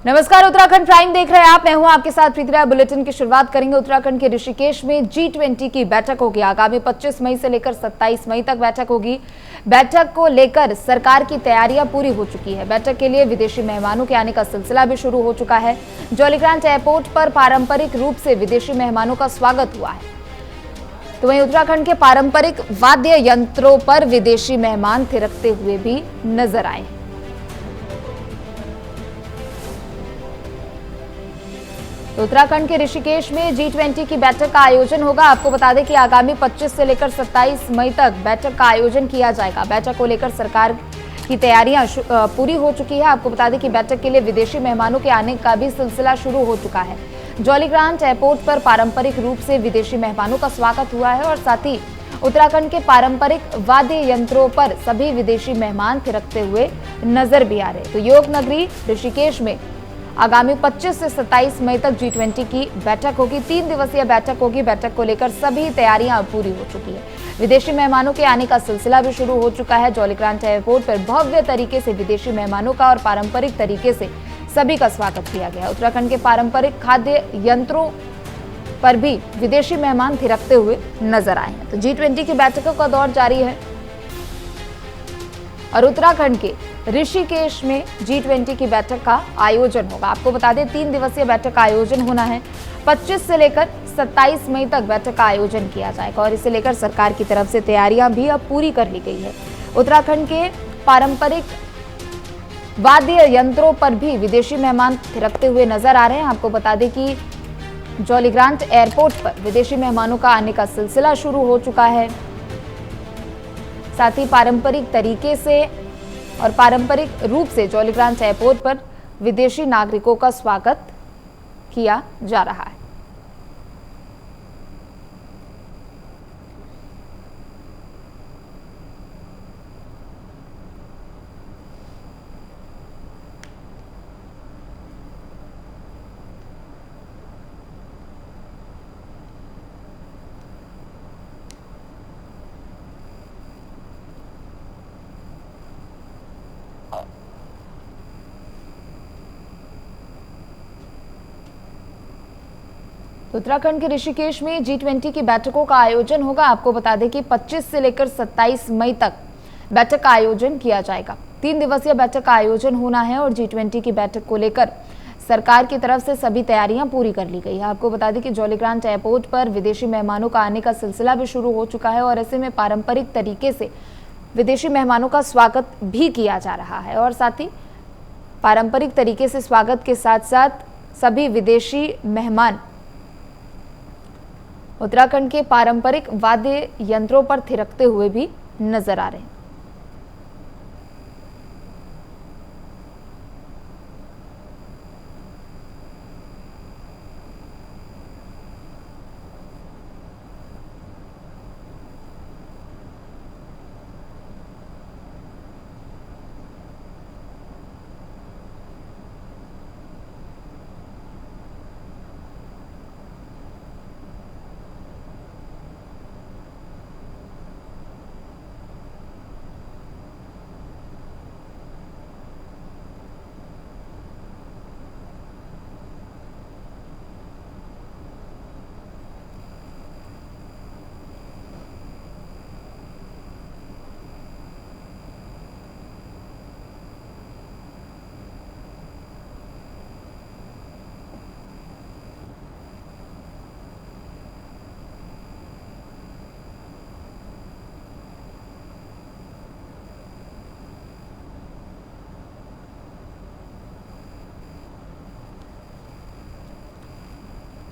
नमस्कार, उत्तराखंड प्राइम देख रहे हैं आप। मैं हूं आपके साथ प्रीति राय। बुलेटिन की शुरुआत करेंगे उत्तराखंड के ऋषिकेश में G20 की बैठक होगी। आगामी 25 मई से लेकर 27 मई तक बैठक होगी। बैठक को लेकर सरकार की तैयारियां पूरी हो चुकी है। बैठक के लिए विदेशी मेहमानों के आने का सिलसिला भी शुरू हो चुका है। जौलीग्रांट एयरपोर्ट पर पारंपरिक रूप से विदेशी मेहमानों का स्वागत हुआ है। तो वहीं उत्तराखंड के पारंपरिक वाद्य यंत्रों पर विदेशी मेहमान थिरकते हुए भी नजर आए। तो उत्तराखंड के ऋषिकेश में G20 की बैठक का आयोजन होगा। आपको बता दें कि आगामी 25 से लेकर 27 मई तक बैठक का आयोजन किया जाएगा। बैठक को लेकर सरकार की तैयारियां पूरी हो चुकी है। आपको बता दें कि बैठक के लिए विदेशी मेहमानों के आने का भी सिलसिला शुरू हो चुका है। जौलीग्रांट एयरपोर्ट पर पारंपरिक रूप से विदेशी मेहमानों का स्वागत हुआ है और साथ ही उत्तराखंड के पारंपरिक वाद्य यंत्रों पर सभी विदेशी मेहमान थिरकते हुए नजर भी आ रहे। तो योग नगरी ऋषिकेश में आगामी 25 से 27 मई तक G20 की बैठक होगी। 3 दिवसीय बैठक होगी। बैठक को लेकर सभी तैयारियां पूरी हो चुकी है। विदेशी मेहमानों के आने का सिलसिला भी शुरू हो चुका है। जौलीग्रांट एयरपोर्ट पर भव्य तरीके से विदेशी मेहमानों का और पारंपरिक तरीके से सभी का स्वागत किया गया। उत्तराखंड के पारंपरिक खाद्य यंत्रों पर भी विदेशी मेहमान थिरकते हुए नजर आए हैं। तो G20 की बैठकों का दौर जारी है और उत्तराखंड के ऋषिकेश में G20 की बैठक का आयोजन होगा। आपको बता दें 3 दिवसीय बैठक का आयोजन होना है। 25 से लेकर 27 मई तक बैठक का आयोजन किया जाएगा और इसे लेकर सरकार की तरफ से तैयारियां भी अब पूरी कर ली गई है। उत्तराखंड के पारंपरिक वाद्य यंत्रों पर भी विदेशी मेहमान थिरकते हुए नजर आ रहे हैं। आपको बता दें कि जौलीग्रांट एयरपोर्ट पर विदेशी मेहमानों का आने का सिलसिला शुरू हो चुका है। साथ ही पारंपरिक तरीके से और पारंपरिक रूप से जौलीग्रांट एयरपोर्ट पर विदेशी नागरिकों का स्वागत किया जा रहा है। उत्तराखंड के ऋषिकेश में G20 की बैठकों का आयोजन होगा। आपको बता दें कि 25 से लेकर 27 मई तक बैठक का आयोजन किया जाएगा। 3 दिवसीय बैठक का आयोजन होना है और G20 की बैठक को लेकर सरकार की तरफ से सभी तैयारियां पूरी कर ली गई है। आपको बता दें कि जौलीग्रांट एयरपोर्ट पर विदेशी मेहमानों का आने का सिलसिला भी शुरू हो चुका है और ऐसे में पारंपरिक तरीके से विदेशी मेहमानों का स्वागत भी किया जा रहा है और साथ ही पारंपरिक तरीके से स्वागत के साथ साथ सभी विदेशी मेहमान उत्तराखंड के पारंपरिक वाद्य यंत्रों पर थिरकते हुए भी नजर आ रहे हैं।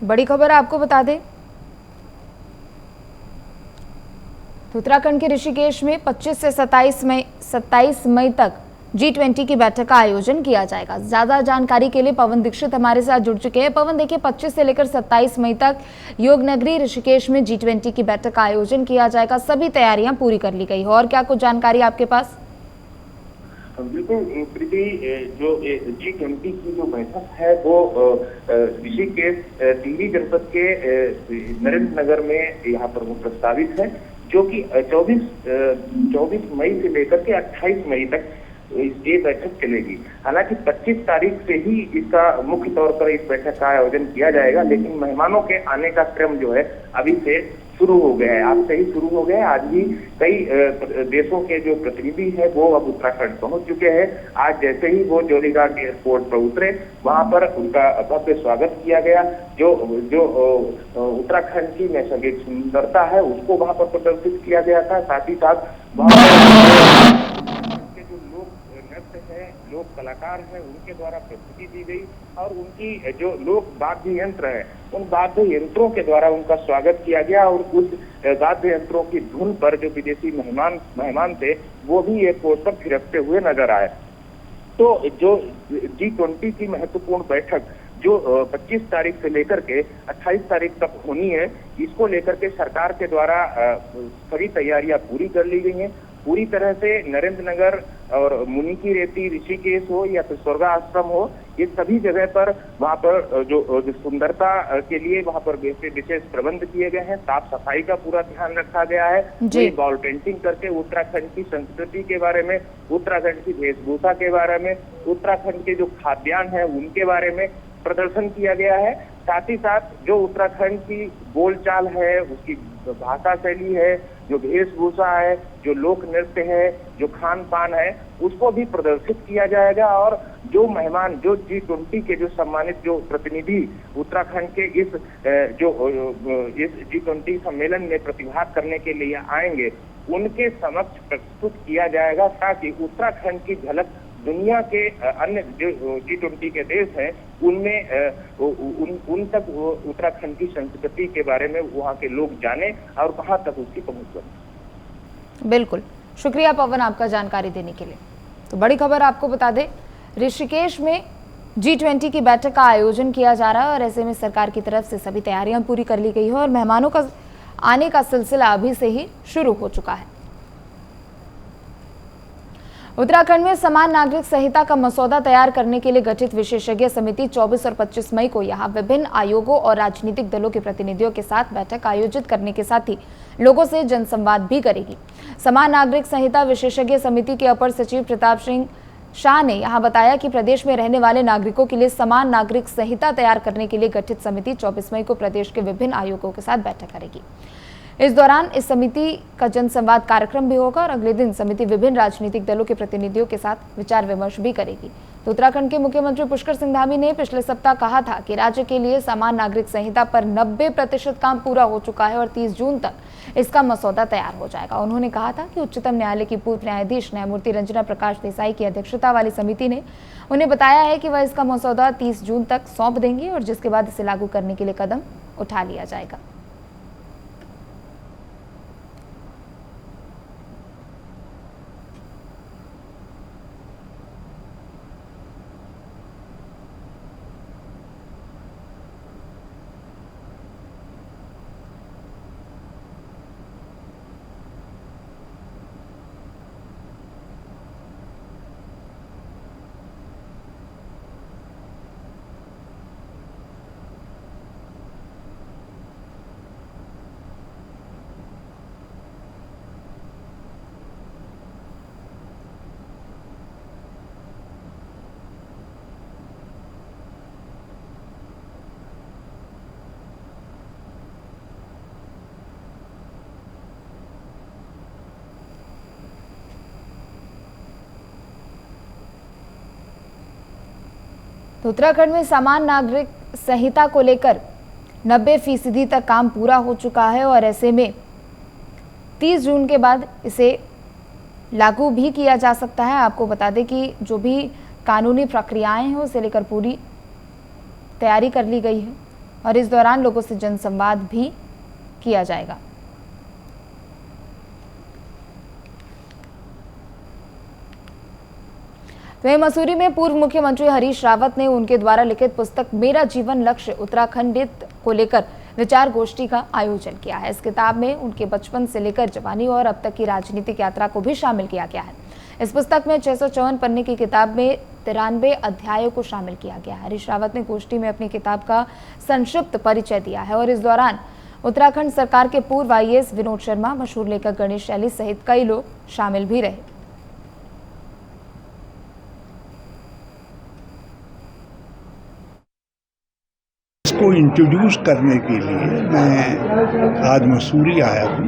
बड़ी खबर आपको बता दें, उत्तराखंड के ऋषिकेश में 25 से 27 मई तक G20 की बैठक का आयोजन किया जाएगा। ज्यादा जानकारी के लिए पवन दीक्षित हमारे साथ जुड़ चुके हैं। पवन, देखिए 25 से लेकर 27 मई तक योग नगरी ऋषिकेश में G20 की बैठक का आयोजन किया जाएगा। सभी तैयारियां पूरी कर ली गई है और क्या कुछ जानकारी आपके पास? बिल्कुल प्रीति, जो G20 की जो बैठक है वो ऋषिकेश टिहरी जनपद के नरेंद्र नगर में यहाँ पर वो प्रस्तावित है, जो कि 24 मई से लेकर के 28 मई तक ये बैठक चलेगी। हालांकि 25 तारीख से ही इसका मुख्य तौर पर इस बैठक का आयोजन किया जाएगा, लेकिन मेहमानों के आने का क्रम जो है अभी से शुरू हो गया है, आज से ही शुरू हो गया है। आज भी कई देशों के जो प्रतिनिधि है वो अब उत्तराखंड पहुंच चुके हैं। आज जैसे ही वो जोलीघाट एयरपोर्ट पर उतरे, वहां पर उनका भव्य स्वागत किया गया। जो उत्तराखंड की नैसर्गिक सुंदरता है उसको वहां पर प्रदर्शित किया गया था। साथ ही साथ वहां के जो लोक नृत्य है, लोक कलाकार हैं, उनके द्वारा प्रस्तुति दी गई और उनकी जो लोक वाद्य यंत्र है उन वाद्य यंत्रों के द्वारा उनका स्वागत किया गया। और उस वाद्य यंत्रों की धुन पर जो विदेशी मेहमान थे वो भी एयरपोर्ट पर थिरकते हुए नजर आए। तो जो G20 की महत्वपूर्ण बैठक जो 25 तारीख से लेकर के 28 तारीख तक होनी है, इसको लेकर के सरकार के द्वारा सभी तैयारियां पूरी कर ली गई हैं। पूरी तरह से नरेंद्र नगर और मुनि की रेती, ऋषिकेश हो या फिर स्वर्ग आश्रम हो, ये सभी जगह पर वहां पर जो सुंदरता के लिए वहां पर विशेष प्रबंध किए गए हैं। साफ सफाई का पूरा ध्यान रखा गया है। वॉल पेंटिंग करके उत्तराखंड की संस्कृति के बारे में, उत्तराखंड की वेशभूषा के बारे में, उत्तराखंड के जो खाद्यान्न है उनके बारे में प्रदर्शन किया गया है। साथ ही साथ जो उत्तराखंड की बोलचाल है, उसकी भाषा शैली है, जो वेशभूषा है, जो लोक नृत्य है, जो खान पान है, उसको भी प्रदर्शित किया जाएगा। और जो मेहमान, जो G20 के जो सम्मानित जो प्रतिनिधि उत्तराखंड के इस G20 सम्मेलन में प्रतिभाग करने के लिए आएंगे, उनके समक्ष प्रस्तुत किया जाएगा, ताकि उत्तराखंड की झलक दुनिया के अन्य जो G20 के देश हैं उनमें उन तक उत्तराखंड की संस्कृति के बारे में वहाँ के लोग जाने और कहाँ तक उसकी पहुँच बने। बिल्कुल, शुक्रिया पवन आपका जानकारी देने के लिए। तो बड़ी खबर आपको बता दें, ऋषिकेश में G20 की बैठक का आयोजन किया जा रहा है और ऐसे में सरकार की तरफ से सभी तैयारियां पूरी कर ली गई है और मेहमानों का आने का सिलसिला अभी से ही शुरू हो चुका है। उत्तराखंड में समान नागरिक संहिता का मसौदा तैयार करने के लिए गठित विशेषज्ञ समिति 24 और 25 मई को यहां विभिन्न आयोगों और राजनीतिक दलों के प्रतिनिधियों के साथ बैठक आयोजित करने के साथ ही लोगों से जनसंवाद भी करेगी। समान नागरिक संहिता विशेषज्ञ समिति के अपर सचिव प्रताप सिंह शाह ने यहां बताया कि प्रदेश में रहने वाले नागरिकों के लिए समान नागरिक संहिता तैयार करने के लिए गठित समिति 24 मई को प्रदेश के विभिन्न आयोगों के साथ बैठक करेगी। इस दौरान इस समिति का जनसंवाद कार्यक्रम भी होगा और अगले दिन समिति विभिन्न राजनीतिक दलों के प्रतिनिधियों के साथ विचार विमर्श भी करेगी। तो उत्तराखंड के मुख्यमंत्री पुष्कर सिंह धामी ने पिछले सप्ताह कहा था कि राज्य के लिए समान नागरिक संहिता पर 90% काम पूरा हो चुका है और 30 जून तक इसका मसौदा तैयार हो जाएगा। उन्होंने कहा था कि उच्चतम न्यायालय की पूर्व न्यायाधीश न्यायमूर्ति रंजना प्रकाश देसाई की अध्यक्षता वाली समिति ने उन्हें बताया है कि वह इसका मसौदा 30 जून तक सौंप देंगे और जिसके बाद इसे लागू करने के लिए कदम उठा लिया जाएगा। तो उत्तराखंड में समान नागरिक संहिता को लेकर 90% तक काम पूरा हो चुका है और ऐसे में 30 जून के बाद इसे लागू भी किया जा सकता है। आपको बता दें कि जो भी कानूनी प्रक्रियाएं हैं उसे लेकर पूरी तैयारी कर ली गई है और इस दौरान लोगों से जनसंवाद भी किया जाएगा। वहीं मसूरी में पूर्व मुख्यमंत्री हरीश रावत ने उनके द्वारा लिखित पुस्तक मेरा जीवन लक्ष्य उत्तराखंडित को लेकर विचार गोष्ठी का आयोजन किया है। इस किताब में उनके बचपन से लेकर जवानी और अब तक की राजनीतिक यात्रा को भी शामिल किया गया है। इस पुस्तक में 654 पन्ने की किताब में 93 अध्यायों को शामिल किया गया है। हरीश रावत ने गोष्ठी में अपनी किताब का संक्षिप्त परिचय दिया है और इस दौरान उत्तराखंड सरकार के पूर्व IAS विनोद शर्मा, मशहूर लेखक गणेश शैली सहित कई लोग शामिल भी रहे। इसको इंट्रोड्यूस करने के लिए मैं आज मसूरी आया हूँ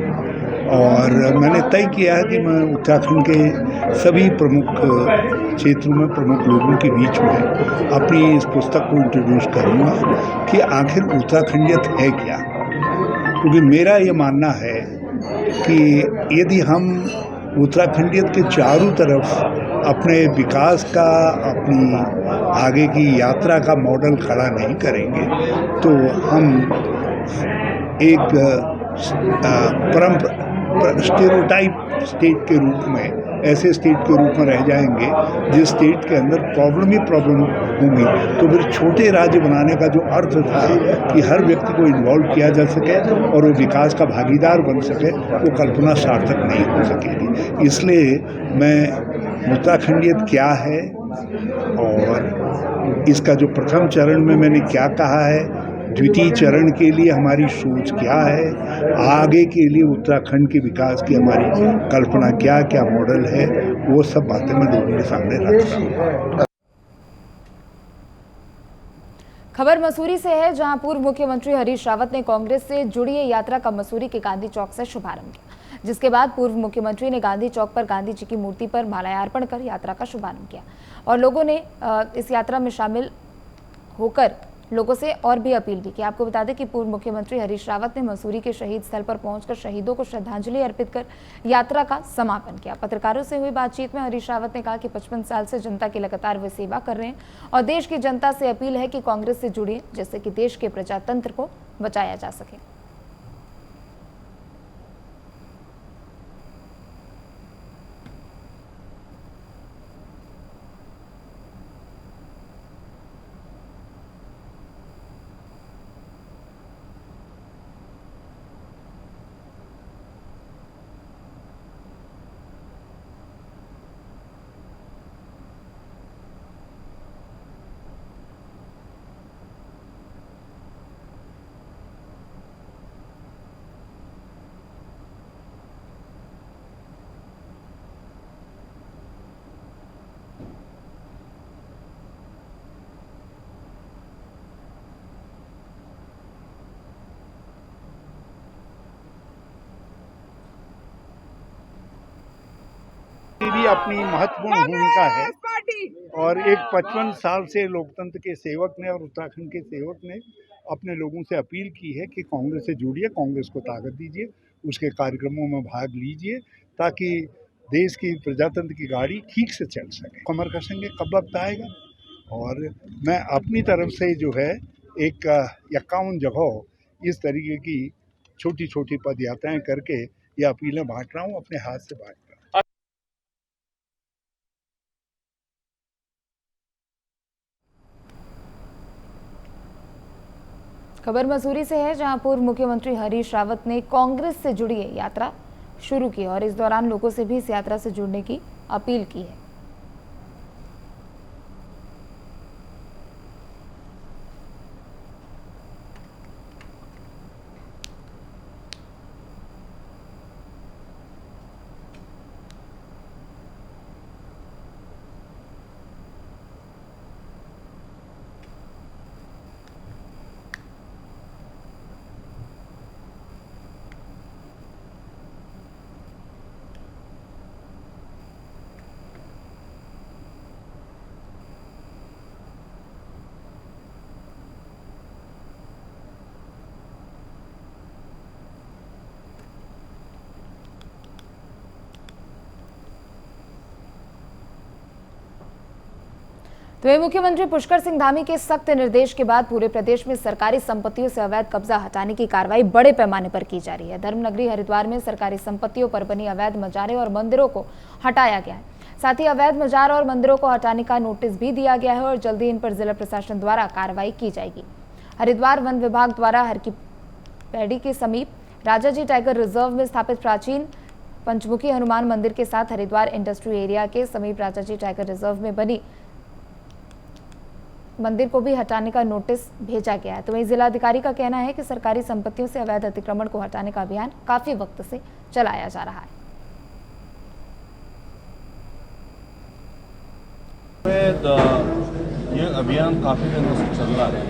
और मैंने तय किया है कि मैं उत्तराखंड के सभी प्रमुख क्षेत्रों में प्रमुख लोगों के बीच में अपनी इस पुस्तक को इंट्रोड्यूस करूँगा कि आखिर उत्तराखंडियत है क्या। क्योंकि मेरा ये मानना है कि यदि हम उत्तराखंडियत के चारों तरफ अपने विकास का, अपनी आगे की यात्रा का मॉडल खड़ा नहीं करेंगे तो हम एक स्टेरियोटाइप स्टेट के रूप में, ऐसे स्टेट के रूप में रह जाएंगे जिस स्टेट के अंदर प्रॉब्लम ही प्रॉब्लम होंगी। तो फिर छोटे राज्य बनाने का जो अर्थ था कि हर व्यक्ति को इन्वॉल्व किया जा सके और वो विकास का भागीदार बन सके, वो कल्पना सार्थक नहीं हो सकेगी। इसलिए मैं उत्तराखंडियत क्या है और इसका जो प्रथम चरण में मैंने क्या कहा है, द्वितीय चरण के लिए हमारी सोच क्या है, आगे के लिए उत्तराखंड के विकास की हमारी कल्पना क्या क्या मॉडल है, वो सब बातें मैं लोगों के सामने रख रहा हूँ। खबर मसूरी से है, जहां पूर्व मुख्यमंत्री हरीश रावत ने कांग्रेस से जुड़ी यात्रा का मसूरी के गांधी चौक से शुभारंभ किया, जिसके बाद पूर्व मुख्यमंत्री ने गांधी चौक पर गांधी जी की मूर्ति पर माल्यार्पण कर यात्रा का शुभारंभ किया और लोगों ने इस यात्रा में शामिल होकर लोगों से और भी अपील भी की। आपको बता दें कि पूर्व मुख्यमंत्री हरीश रावत ने मसूरी के शहीद स्थल पर पहुंचकर शहीदों को श्रद्धांजलि अर्पित कर यात्रा का समापन किया। पत्रकारों से हुई बातचीत में हरीश रावत ने कहा कि 55 साल से जनता की लगातार वे सेवा कर रहे हैं और देश की जनता से अपील है कि कांग्रेस से जुड़िए, जिससे कि देश के प्रजातंत्र को बचाया जा सके। भी अपनी महत्वपूर्ण भूमिका है और एक 55 साल से लोकतंत्र के सेवक ने और उत्तराखंड के सेवक ने अपने लोगों से अपील की है कि कांग्रेस से जुड़िए, कांग्रेस को ताकत दीजिए, उसके कार्यक्रमों में भाग लीजिए ताकि देश की प्रजातंत्र की गाड़ी ठीक से चल सके। कमर कसेंगे कब वक्त आएगा। और मैं अपनी तरफ से जो है एक 51 जगह इस तरीके की छोटी छोटी पद यात्राएं करके ये अपीलें बांट रहा हूँ, अपने हाथ से बांट रहा हूँ। खबर मसूरी से है, जहां पूर्व मुख्यमंत्री हरीश रावत ने कांग्रेस से जुड़ी यात्रा शुरू की और इस दौरान लोगों से भी इस यात्रा से जुड़ने की अपील की है। तो वही मुख्यमंत्री पुष्कर सिंह धामी के सख्त निर्देश के बाद पूरे प्रदेश में सरकारी संपत्तियों से अवैध कब्जा हटाने की कार्रवाई बड़े पैमाने पर की जा रही है। धर्मनगरी हरिद्वार में सरकारी संपत्तियों पर बनी अवैध मजारें और मंदिरों को हटाया गया है। साथ ही अवैध मजार और मंदिरों को हटाने का नोटिस भी दिया गया है और जल्दी इन पर जिला प्रशासन द्वारा कार्रवाई की जाएगी। हरिद्वार वन विभाग द्वारा हर की पैड़ी के समीप राजाजी टाइगर रिजर्व में स्थापित प्राचीन पंचमुखी हनुमान मंदिर के साथ हरिद्वार इंडस्ट्री एरिया के समीप राजाजी टाइगर रिजर्व में बनी मंदिर को भी हटाने का नोटिस भेजा गया है। तो वहीं जिलाधिकारी का कहना है कि सरकारी संपत्तियों से अवैध अतिक्रमण को हटाने का अभियान काफी वक्त से चलाया जा रहा है। ये अभियान काफ़ी दिनों से चल रहा है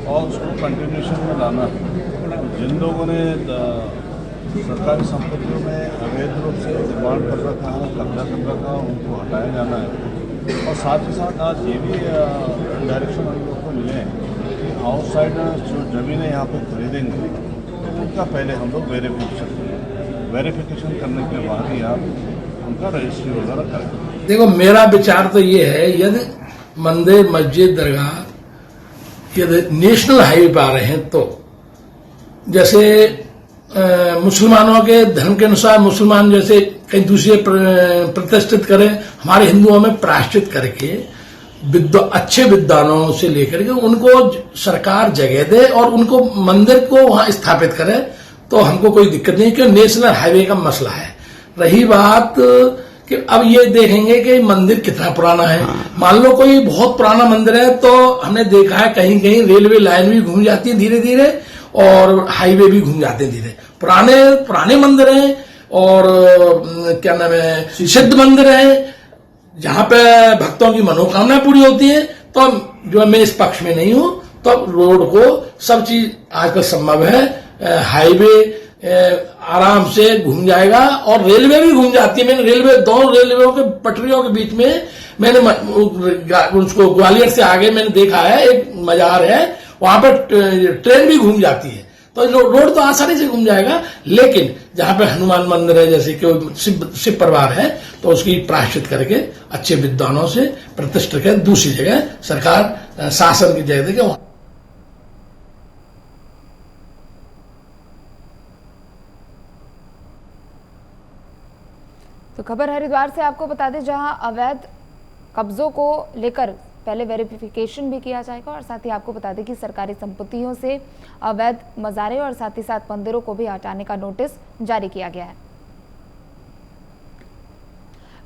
और उसको कंटिन्यूशन में लाना है। जिन लोगों ने सरकारी संपत्तियों में अवैध रूप से निर्माण कर रखा है, कब्जा कर रखा है, उनको हटाया जाना है। और साथ ही साथ आज ये भी डायरेक्शन हम लोग को मिले हैं कि आउटसाइडर जो ज़मीनें यहाँ पे खरीदेंगे तो उनका पहले हम लोग वेरिफिकेशन करने के बाद ही आप उनका रजिस्ट्री वगैरह करें। देखो, मेरा विचार तो ये है, यदि मंदिर, मस्जिद, दरगाह यदि नेशनल हाईवे पर आ रहे हैं तो जैसे मुसलमानों के धर्म के अनुसार मुसलमान जैसे कहीं दूसरे प्रतिष्ठित करें, हमारे हिंदुओं में प्रायश्चित करके अच्छे विद्वानों से लेकर के उनको सरकार जगह दे और उनको मंदिर को वहां स्थापित करे तो हमको कोई दिक्कत नहीं, क्योंकि नेशनल हाईवे का मसला है। रही बात कि अब ये देखेंगे कि मंदिर कितना पुराना है। मान लो कोई बहुत पुराना मंदिर है तो हमने देखा है कहीं कहीं रेलवे लाइन भी घूम जाती है धीरे धीरे और हाईवे भी घूम जाते हैं धीरे। पुराने मंदिर हैं और क्या नाम है, सिद्ध मंदिर है जहां पे भक्तों की मनोकामना पूरी होती है। तो जो मैं इस पक्ष में नहीं हूं, तो रोड को सब चीज आजकल संभव है, हाईवे आराम से घूम जाएगा और रेलवे भी घूम जाती है। मैंने दोनों रेलवे के पटरियों के बीच में मैंने उसको ग्वालियर से आगे मैंने देखा है, एक मजार है वहां पर ट्रेन भी घूम जाती है। तो रोड तो आसानी से घूम जाएगा, लेकिन जहां पे हनुमान मंदिर है, जैसे कि शिव परिवार है, तो उसकी प्रायश्चित करके अच्छे विद्वानों से प्रतिष्ठित कर दूसरी जगह सरकार शासन की जगह देके। तो खबर हरिद्वार से आपको बता दें, जहां अवैध कब्जों को लेकर पहले वेरिफिकेशन भी किया जाएगा और साथ ही आपको बता दें कि सरकारी संपत्तियों से अवैध मज़ारे और साथ ही साथ मंदिरों को भी हटाने का नोटिस जारी किया गया है।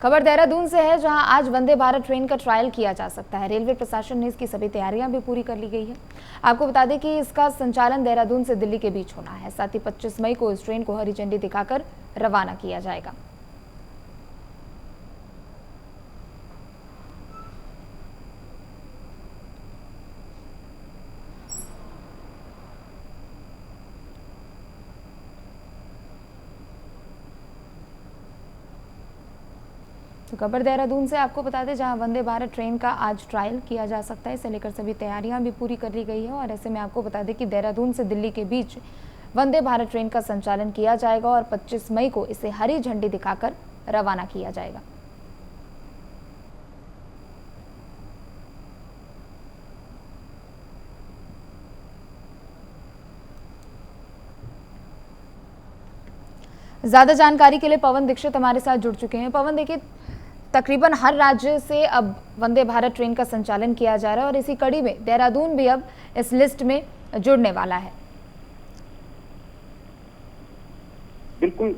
खबर देहरादून से है, जहां आज वंदे भारत ट्रेन का ट्रायल किया जा सकता है। रेलवे प्रशासन ने इसकी सभी तैयारियां भी पूरी कर ली गई है। आपको बता दें कि इसका संचालन देहरादून से दिल्ली के बीच होना है। साथ ही 25 मई को इस ट्रेन को हरी झंडी दिखाकर रवाना किया जाएगा। तो खबर देहरादून से आपको बता दें, जहां वंदे भारत ट्रेन का आज ट्रायल किया जा सकता है, इसे लेकर सभी तैयारियां भी पूरी कर ली गई है। और ऐसे में आपको बता दें कि देहरादून से दिल्ली के बीच वंदे भारत ट्रेन का संचालन किया जाएगा और 25 मई को इसे हरी झंडी दिखाकर रवाना किया जाएगा। ज्यादा जानकारी के लिए पवन दीक्षित हमारे साथ जुड़ चुके हैं। पवन, देखिए, तकरीबन हर राज्य से अब वंदे भारत ट्रेन का संचालन किया जा रहा है और इसी कड़ी में देहरादून भी अब इस लिस्ट में जुड़ने वाला है। बिल्कुल,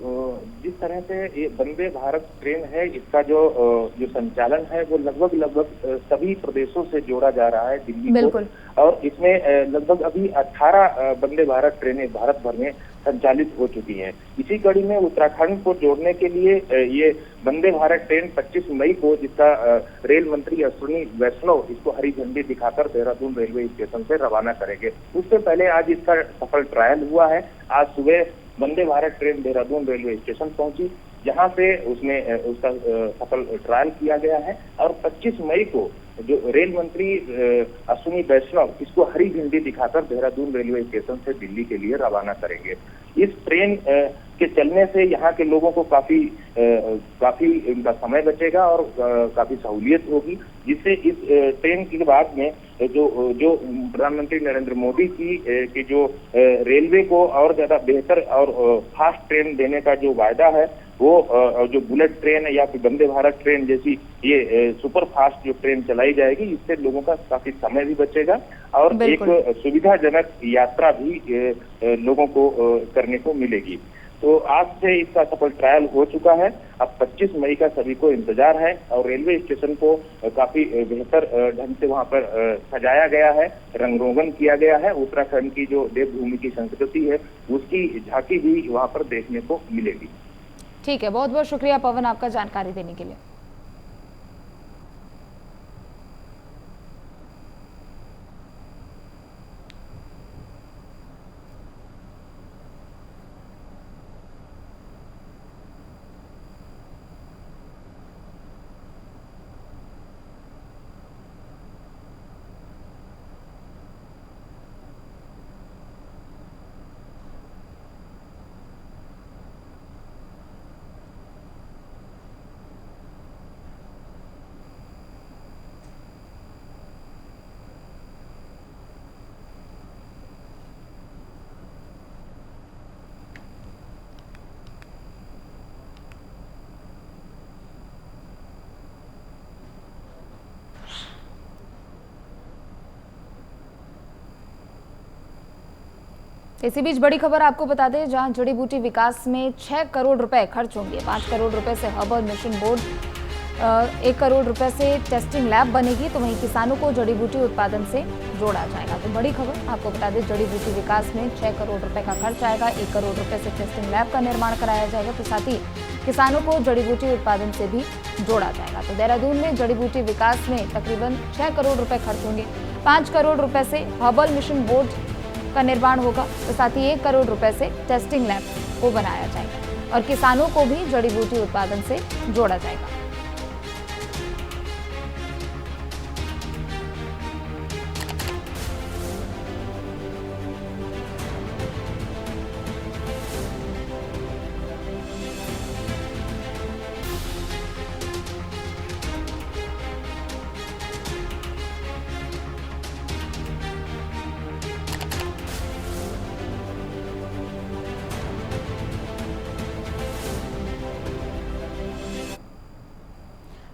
जिस तरह से ये वंदे भारत ट्रेन है, इसका जो संचालन है वो लगभग सभी प्रदेशों से जोड़ा जा रहा है दिल्ली को, और इसमें लगभग अभी 18 वंदे भारत ट्रेनें भारत भर में संचालित हो चुकी हैं। इसी कड़ी में उत्तराखंड को जोड़ने के लिए ये वंदे भारत ट्रेन 25 मई को, जिसका रेल मंत्री अश्विनी वैष्णव इसको हरी झंडी दिखाकर देहरादून रेलवे स्टेशन से रवाना करेंगे। उससे पहले आज इसका सफल ट्रायल हुआ है। आज सुबह Vande Bharat train Dehradun railway station पहुंची, जहां से उसका सफल ट्रायल किया गया है और 25 मई को जो रेल मंत्री अश्विनी वैष्णव इसको हरी झंडी दिखाकर देहरादून रेलवे स्टेशन से दिल्ली के लिए रवाना करेंगे। इस ट्रेन के चलने से यहाँ के लोगों को काफी इनका समय बचेगा और काफी सहूलियत होगी, जिससे इस ट्रेन के बाद में जो प्रधानमंत्री नरेंद्र मोदी की जो रेलवे को और ज्यादा बेहतर और फास्ट ट्रेन देने का जो वायदा है, वो जो बुलेट ट्रेन या फिर वंदे भारत ट्रेन जैसी ये सुपर फास्ट जो ट्रेन चलाई जाएगी, इससे लोगों का काफी समय भी बचेगा और एक सुविधाजनक यात्रा भी लोगों को करने को मिलेगी। तो आज से इसका सफल ट्रायल हो चुका है। अब 25 मई का सभी को इंतजार है और रेलवे स्टेशन को काफी बेहतर ढंग से वहां पर सजाया गया है, रंगरोगन किया गया है। उत्तराखंड की जो देवभूमि की संस्कृति है उसकी झांकी भी वहां पर देखने को मिलेगी। ठीक है, बहुत बहुत शुक्रिया पवन आपका जानकारी देने के लिए। इसी बीच बड़ी खबर आपको बता दें, जहां जड़ी बूटी विकास में 6 करोड़ रुपए खर्च होंगे। 5 करोड़ रुपए से हर्बल मिशन बोर्ड, 1 करोड़ रुपए से टेस्टिंग लैब बनेगी, तो वहीं किसानों को जड़ी बूटी उत्पादन से जोड़ा जाएगा। तो बड़ी खबर आपको बता दें, जड़ी बूटी विकास में 6 करोड़ रुपए का खर्च आएगा, 1 करोड़ रुपए से टेस्टिंग लैब का निर्माण कराया जाएगा, तो साथ ही किसानों को जड़ी बूटी उत्पादन से भी जोड़ा जाएगा। तो देहरादून में जड़ी बूटी विकास में तकरीबन 6 करोड़ रुपए खर्च होंगे। 5 करोड़ रुपए से हर्बल मिशन बोर्ड का निर्माण होगा, तो साथ ही 1 करोड़ रुपए से टेस्टिंग लैब को बनाया जाएगा और किसानों को भी जड़ी बूटी उत्पादन से जोड़ा जाएगा।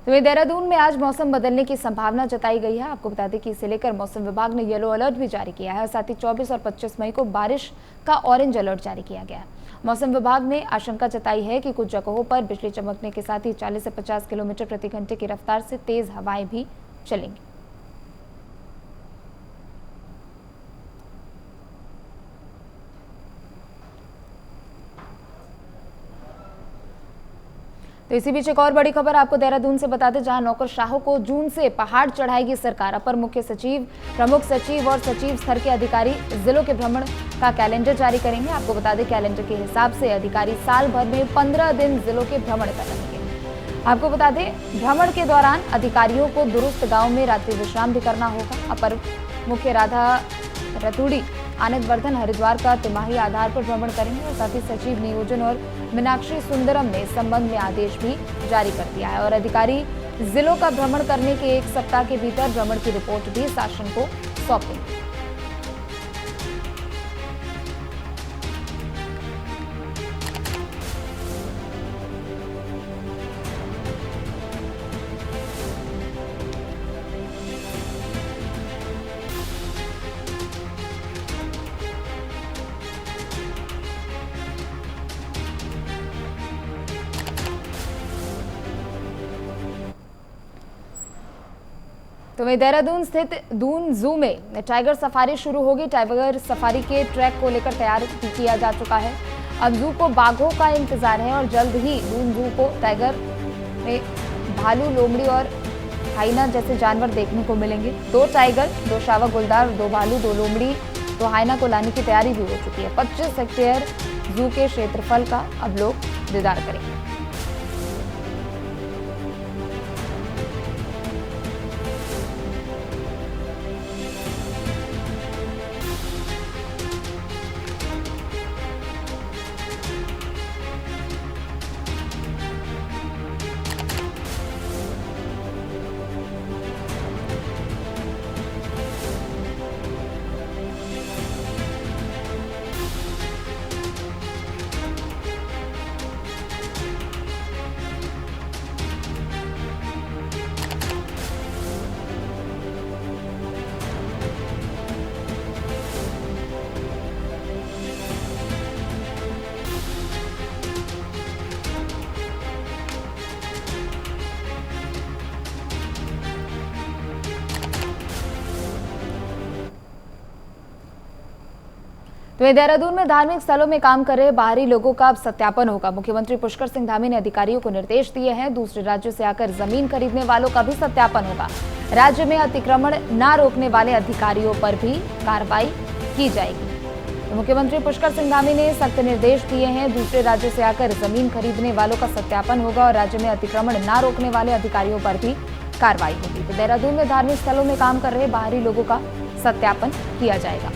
तो वहीं देहरादून में आज मौसम बदलने की संभावना जताई गई है। आपको बता दें कि इसे लेकर मौसम विभाग ने येलो अलर्ट भी जारी किया है। साथ ही 24 और 25 मई को बारिश का ऑरेंज अलर्ट जारी किया गया है। मौसम विभाग ने आशंका जताई है कि कुछ जगहों पर बिजली चमकने के साथ ही 40 से 50 किलोमीटर प्रति घंटे की रफ्तार से तेज हवाएं भी चलेंगी। तो इसी बीच एक और बड़ी खबर आपको देहरादून से बता दें, जहां नौकरशाहों को जून से पहाड़ चढ़ाएगी सरकार। अपर मुख्य सचिव, प्रमुख सचिव और सचिव स्तर के अधिकारी जिलों के भ्रमण का कैलेंडर जारी करेंगे। आपको बता दें, कैलेंडर के हिसाब से अधिकारी साल भर में 15 दिन जिलों के भ्रमण करेंगे। आपको बता दें, भ्रमण के दौरान अधिकारियों को दुरुस्त गाँव में रात्रि विश्राम भी करना होगा। अपर मुख्य राधा रतूड़ी आनंद वर्धन हरिद्वार का तिमाही आधार पर भ्रमण करेंगे और साथ ही सचिव नियोजन और मीनाक्षी सुंदरम ने इस संबंध में आदेश भी जारी कर दिया है और अधिकारी जिलों का भ्रमण करने के 1 सप्ताह के भीतर भ्रमण की रिपोर्ट भी शासन को सौंपेंगे। तो वहीं देहरादून स्थित दून जू में टाइगर सफारी शुरू होगी। टाइगर सफारी के ट्रैक को लेकर तैयार किया जा चुका है। अब जू को बाघों का इंतजार है और जल्द ही दून जू को टाइगर में भालू, लोमड़ी और हाइना जैसे जानवर देखने को मिलेंगे। 2 टाइगर, 2 शावा गुलदार, 2 भालू, 2 लोमड़ी, 2 हाइना को लाने की तैयारी भी हो चुकी है। 25 हेक्टेयर जू के क्षेत्रफल का अब लोग दीदार करेंगे। तो देहरादून में धार्मिक स्थलों में काम कर रहे बाहरी लोगों का अब सत्यापन होगा। मुख्यमंत्री पुष्कर सिंह धामी ने अधिकारियों को निर्देश दिए हैं। दूसरे राज्यों से आकर जमीन खरीदने वालों का भी सत्यापन होगा। राज्य में अतिक्रमण न रोकने वाले अधिकारियों पर भी कार्रवाई की जाएगी। तो मुख्यमंत्री पुष्कर सिंह धामी ने सख्त निर्देश दिए हैं। दूसरे राज्यों से आकर जमीन खरीदने वालों का सत्यापन होगा और राज्य में अतिक्रमण न रोकने वाले अधिकारियों पर भी कार्रवाई होगी। तो देहरादून में धार्मिक स्थलों में काम कर रहे बाहरी लोगों का सत्यापन किया जाएगा।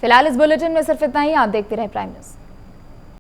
फिलहाल इस बुलेटिन में सिर्फ इतना ही। आप देखते रहे प्राइम न्यूज़।